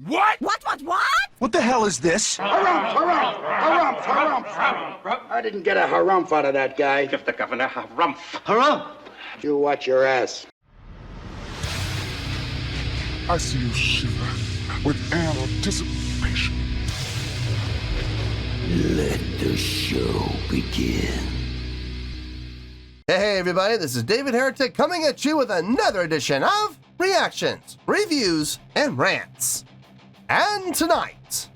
What? What? What the hell is this? Harumph. I didn't get a harumph out of that guy. Give the governor harumph. Harumph! You watch your ass. I see you shiver with anticipation. Let the show begin. Hey everybody, this is David Heretic coming at you with another edition of Reactions, Reviews, and Rants. And tonight...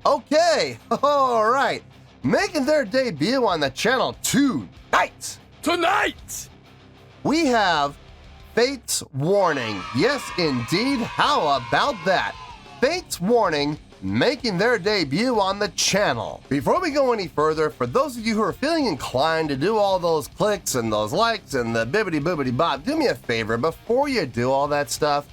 Okay, alright. Making their debut on the channel tonight. We have Fate's Warning. Yes, indeed. How about that? Fate's Warning making their debut on the channel. Before we go any further, for those of you who are feeling inclined to do all those clicks and those likes and the bibbity boobity bop, do me a favor. Before you do all that stuff,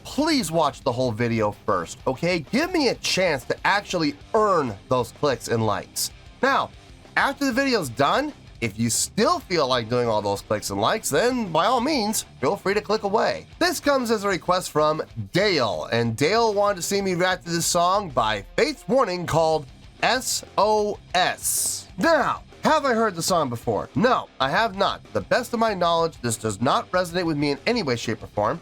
please watch the whole video first, okay? Give me a chance to actually earn those clicks and likes. Now, after the video's done, if you still feel like doing all those clicks and likes, then by all means, feel free to click away. This comes as a request from Dale, and Dale wanted to see me react to this song by Fate's Warning called S.O.S. Now, have I heard the song before? No, I have not. To the best of my knowledge, this does not resonate with me in any way, shape, or form.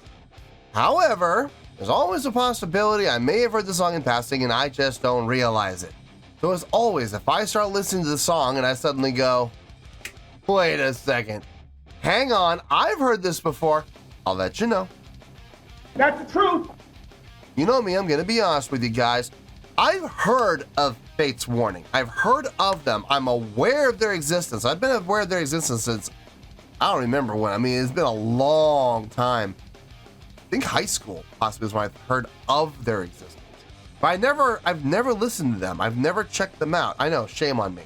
However, there's always a possibility I may have heard the song in passing and I just don't realize it. So as always, if I start listening to the song and I suddenly go, wait a second, hang on, I've heard this before, I'll let you know. That's the truth. You know me, I'm gonna be honest with you guys. I've heard of Fate's Warning. I've heard of them. I'm aware of their existence. I've been aware of their existence since, I don't remember when. I mean, it's been a long time. I think high school possibly is when I've heard of their existence. But I've never listened to them. I've never checked them out. I know, shame on me.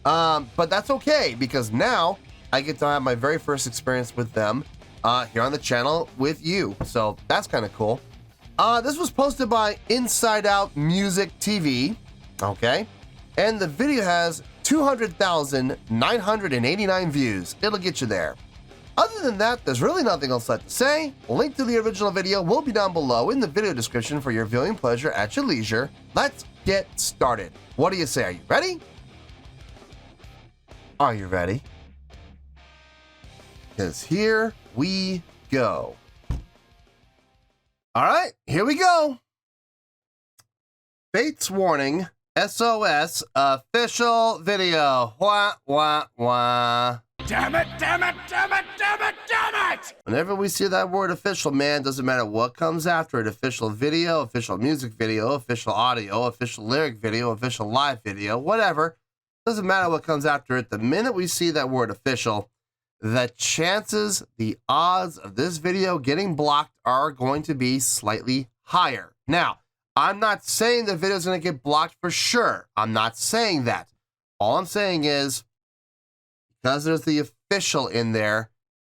But that's okay, because now I get to have my very first experience with them here on the channel with you. So that's kind of cool. This was posted by Inside Out Music TV, okay? And the video has 200,989 views. It'll get you there. Other than that, there's really nothing else left to say. A link to the original video will be down below in the video description for your viewing pleasure at your leisure. Let's get started. What do you say? Are you ready? Are you ready? Because here we go. All right, here we go. Fate's Warning, S.O.S. official video. Wah, wah, wah. Damn it. Whenever we see that word official, man, doesn't matter what comes after it. Official video, official music video, official audio, official lyric video, official live video, whatever. Doesn't matter what comes after it. The minute we see that word official, the chances, the odds of this video getting blocked are going to be slightly higher. Now, I'm not saying the video is going to get blocked for sure. I'm not saying that. All I'm saying is, because there's the official in there,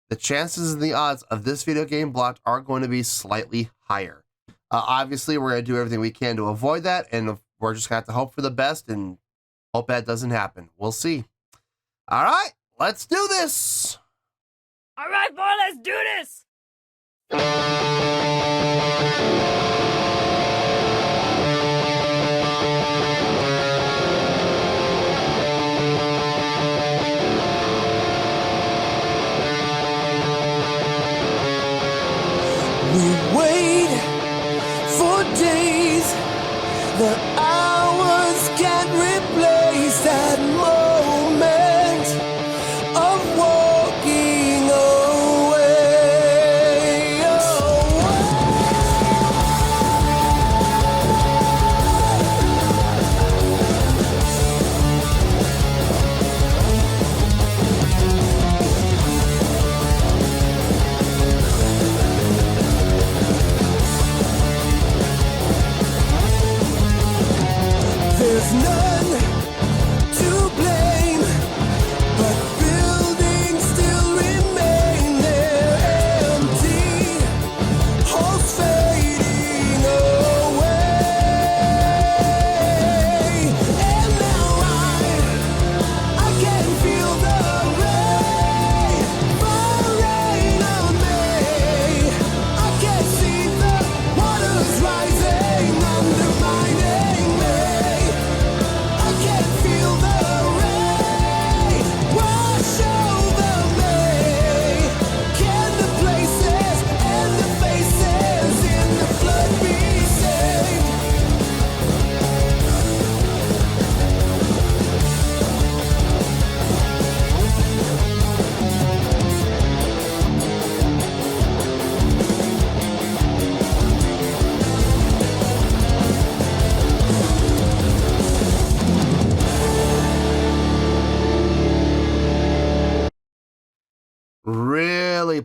the chances and the odds of this video getting blocked are going to be slightly higher. Obviously, we're going to do everything we can to avoid that, and we're just going to have to hope for the best and hope that doesn't happen. We'll see. All right, let's do this. All right, boy, let's do this. We wait for days, the hours can't replace that moment of walking away.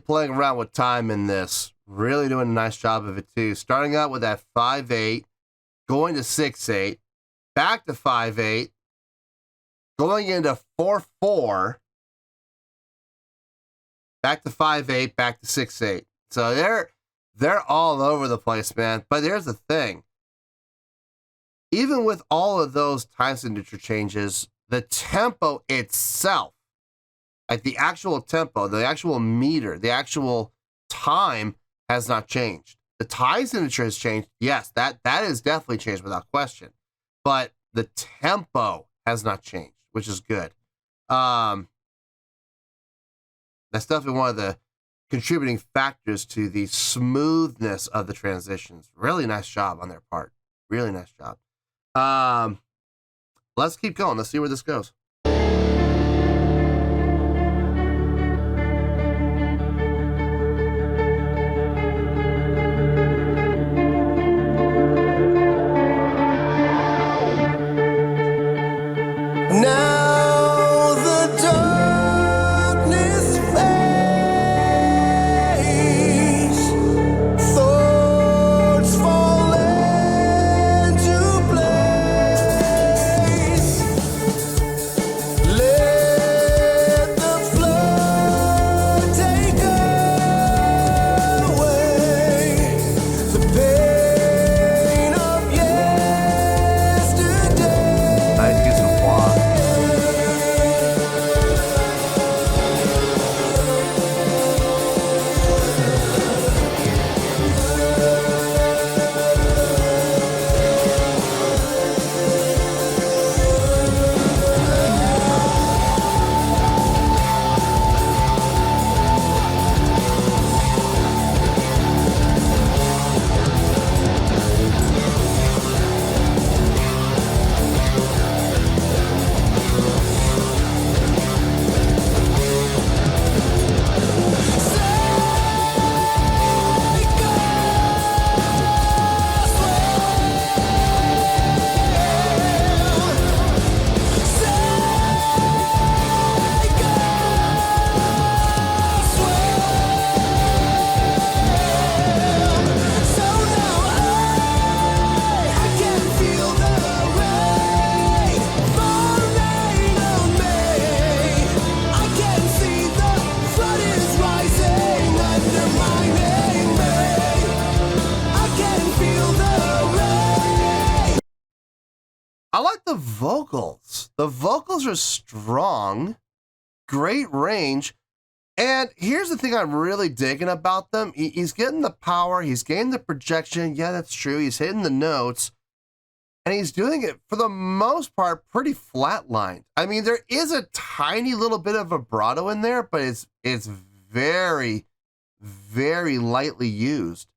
playing around with time in this. Really doing a nice job of it too. Starting out with that 5/8, going to 6/8, back to 5/8, going into 4/4, back to 5/8, back to 6/8. So they're all over the place, man. But here's the thing. Even with all of those time signature changes, the tempo itself, like the actual tempo, the actual meter, the actual time has not changed. The time signature has changed. Yes, that has definitely changed without question. But the tempo has not changed, which is good. That's definitely one of the contributing factors to the smoothness of the transitions. Really nice job on their part. Really nice job. Let's keep going. Let's see where this goes. Now the darkness fades, thoughts fall into place. Let the flood take away the pain of yesterday. Nice use of walk. I like the vocals. The vocals are strong, great range. And here's the thing I'm really digging about them. He's getting the power. He's getting the projection. Yeah, that's true. He's hitting the notes. And he's doing it, for the most part, pretty flatlined. I mean, there is a tiny little bit of vibrato in there, but it's very, very lightly used.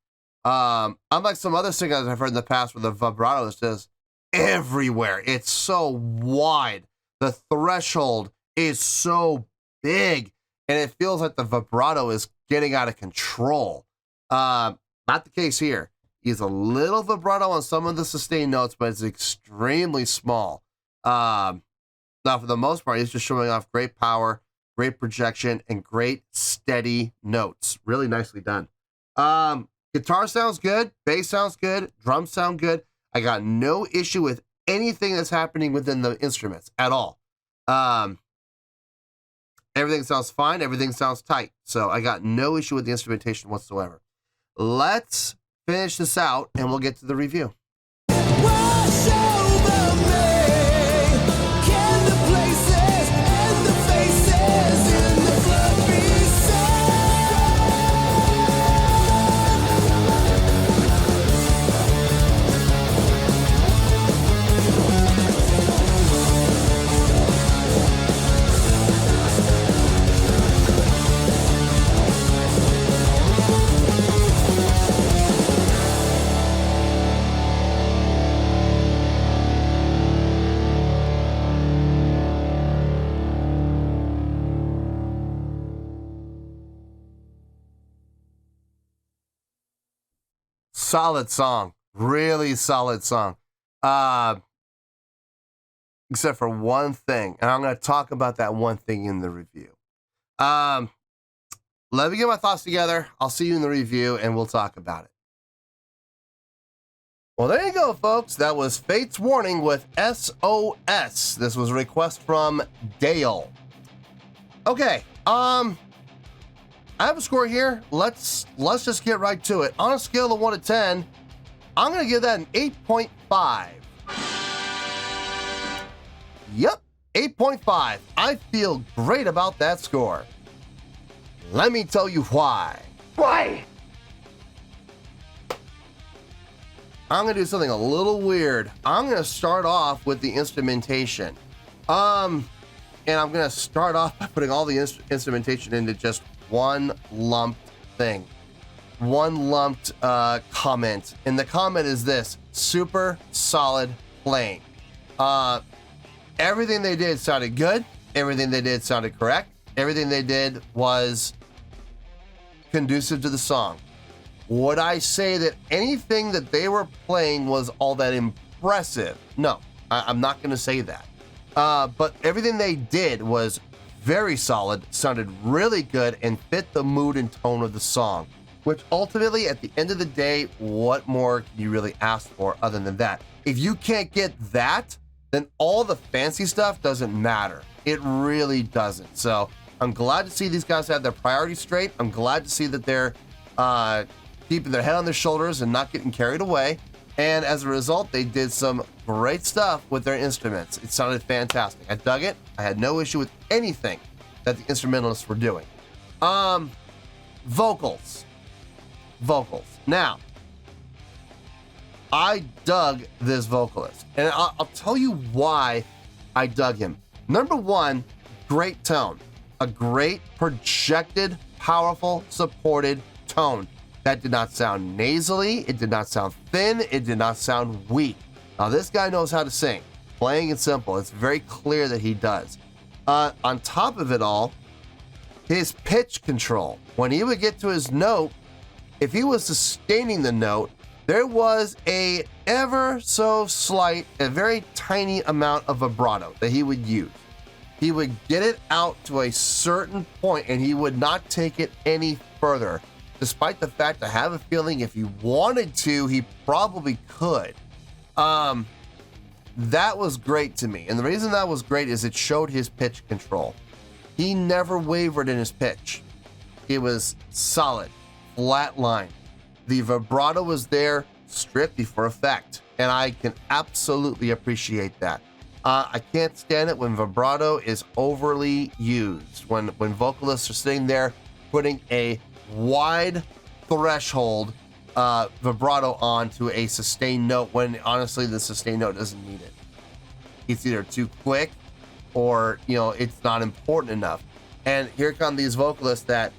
Unlike some other singers I've heard in the past where the vibrato is just everywhere. It's so wide. The threshold is so big. And it feels like the vibrato is getting out of control. Not the case here. He's a little vibrato on some of the sustained notes, but it's extremely small. Now, for the most part, he's just showing off great power, great projection, and great steady notes. Really nicely done. Guitar sounds good. Bass sounds good. Drums sound good. I got no issue with anything that's happening within the instruments at all. Everything sounds fine. Everything sounds tight. So I got no issue with the instrumentation whatsoever. Let's finish this out and we'll get to the review. Wash over me. Can the places and the faces in the club be Solid song. Really solid song. Except for one thing. And I'm going to talk about that one thing in the review. let me get my thoughts together. I'll see you in the review, and we'll talk about it. Well, there you go, folks. That was Fate's Warning with S.O.S. This was a request from Dale. Okay, I have a score here. Let's just get right to it. On a scale of 1 to 10, I'm gonna give that an 8.5. Yep, 8.5. I feel great about that score. Let me tell you why. Why? I'm gonna do something a little weird. I'm gonna start off with the instrumentation. And I'm gonna start off by putting all the instrumentation into just one lumped thing. One lumped comment. And the comment is this: super solid playing. Everything they did sounded good. Everything they did sounded correct. Everything they did was conducive to the song. Would I say that anything that they were playing was all that impressive? No, I'm not going to say that. But everything they did was very solid, sounded really good, and fit the mood and tone of the song. Which ultimately, at the end of the day, what more can you really ask for other than that? If you can't get that, then all the fancy stuff doesn't matter. It really doesn't. So I'm glad to see these guys have their priorities straight. I'm glad to see that they're keeping their head on their shoulders and not getting carried away. And as a result, they did some great stuff with their instruments. It sounded fantastic. I dug it. I had no issue with anything that the instrumentalists were doing. Vocals. Now, I dug this vocalist, and I'll tell you why I dug him. Number one, great tone. A great projected, powerful, supported tone. That did not sound nasally, it did not sound thin, it did not sound weak. Now this guy knows how to sing, plain and simple. It's very clear that he does. On top of it all, his pitch control. When he would get to his note, if he was sustaining the note, there was a ever so slight, a very tiny amount of vibrato that he would use. He would get it out to a certain point and he would not take it any further. Despite the fact I have a feeling if he wanted to, he probably could. That was great to me. And the reason that was great is it showed his pitch control. He never wavered in his pitch. It was solid, flat line. The vibrato was there strictly for effect. And I can absolutely appreciate that. I can't stand it when vibrato is overly used. When vocalists are sitting there putting a wide threshold vibrato onto a sustained note when honestly the sustained note doesn't need it. It's either too quick or it's not important enough. And here come these vocalists that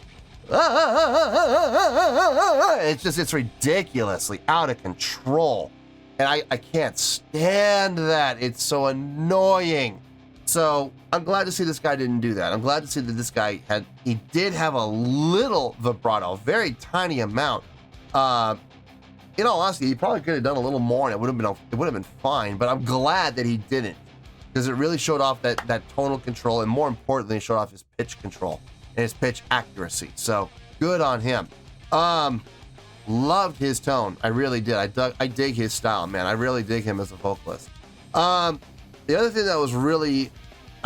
it's ridiculously out of control. And I can't stand that. It's so annoying. So I'm glad to see this guy didn't do that. I'm glad to see that this guy he did have a little vibrato, a very tiny amount. In all honesty, he probably could have done a little more and it would have been fine, but I'm glad that he didn't. Because it really showed off that tonal control, and more importantly, it showed off his pitch control and his pitch accuracy. So good on him. Loved his tone. I really did. I dig his style, man. I really dig him as a vocalist. The other thing that was really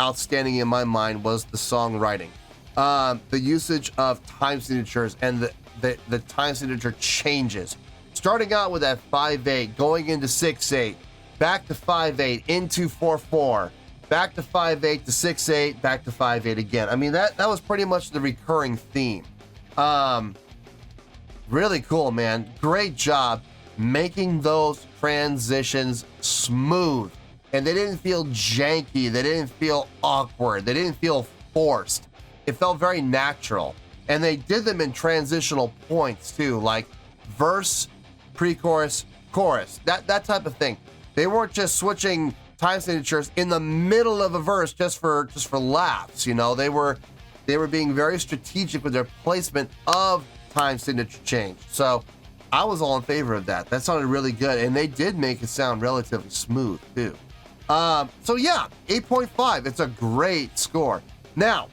outstanding in my mind was the songwriting. The usage of time signatures and the time signature changes. Starting out with that 5/8, going into 6/8, back to 5/8, into 4/4, back to 5/8 to 6/8, back to 5/8 again. I mean, that was pretty much the recurring theme. Really cool, man. Great job making those transitions smooth. And they didn't feel janky. They didn't feel awkward. They didn't feel forced. It felt very natural. And they did them in transitional points too, like verse, pre-chorus, chorus, that type of thing. They weren't just switching time signatures in the middle of a verse just for laughs. They were being very strategic with their placement of time signature change. So I was all in favor of that. That sounded really good, and they did make it sound relatively smooth too. So yeah, 8.5. It's a great score. Now,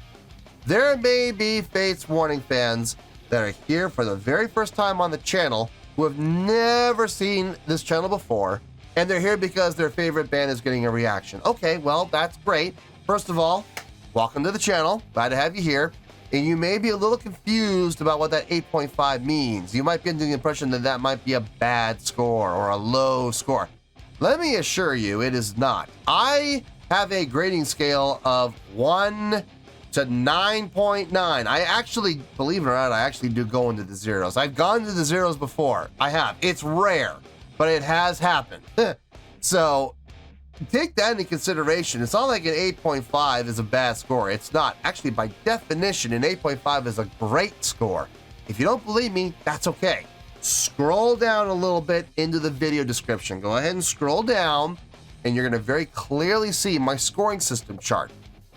There may be Fates Warning fans that are here for the very first time on the channel who have never seen this channel before, and they're here because their favorite band is getting a reaction. Okay, well, that's great. First of all, welcome to the channel. Glad to have you here. And you may be a little confused about what that 8.5 means. You might be under the impression that that might be a bad score or a low score. Let me assure you, it is not. I have a grading scale of 1 to 9.9. I actually, believe it or not, I actually do go into the zeros. I've gone to the zeros before. I have. It's rare, but it has happened. So take that into consideration. It's not like an 8.5 is a bad score. It's not. Actually, by definition, an 8.5 is a great score. If you don't believe me, that's okay. Scroll down a little bit into the video description. Go ahead and scroll down, and you're going to very clearly see my scoring system chart.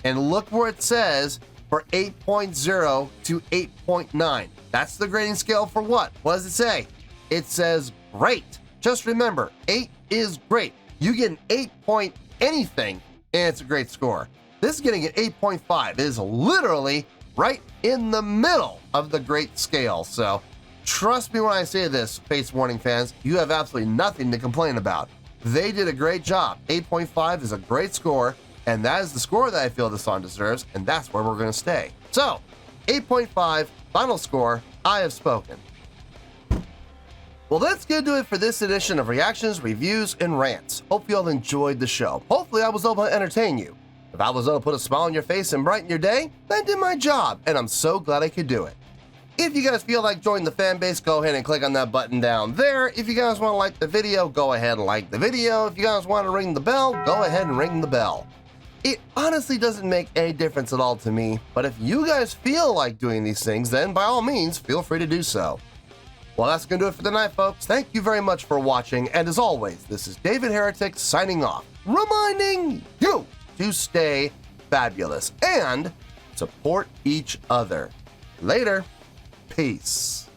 And look where it says for 8.0 to 8.9. That's the grading scale for what? What does it say? It says great. Just remember, 8 is great. You get an 8 point anything, and it's a great score. This is getting an 8.5. It is literally right in the middle of the great scale. So trust me when I say this, Fates Warning fans, you have absolutely nothing to complain about. They did a great job. 8.5 is a great score, and that is the score that I feel the song deserves, and that's where we're going to stay. So 8.5, final score, I have spoken. Well, that's going to do it for this edition of Reactions, Reviews, and Rants. Hope you all enjoyed the show. Hopefully I was able to entertain you. If I was able to put a smile on your face and brighten your day, then I did my job, and I'm so glad I could do it. If you guys feel like joining the fan base, go ahead and click on that button down there. If you guys want to like the video, go ahead and like the video. If you guys want to ring the bell, go ahead and ring the bell. It honestly doesn't make any difference at all to me, but if you guys feel like doing these things, then by all means, feel free to do so. Well, that's going to do it for tonight, folks. Thank you very much for watching, and as always, this is David Heretic signing off, reminding you to stay fabulous and support each other. Later. Peace.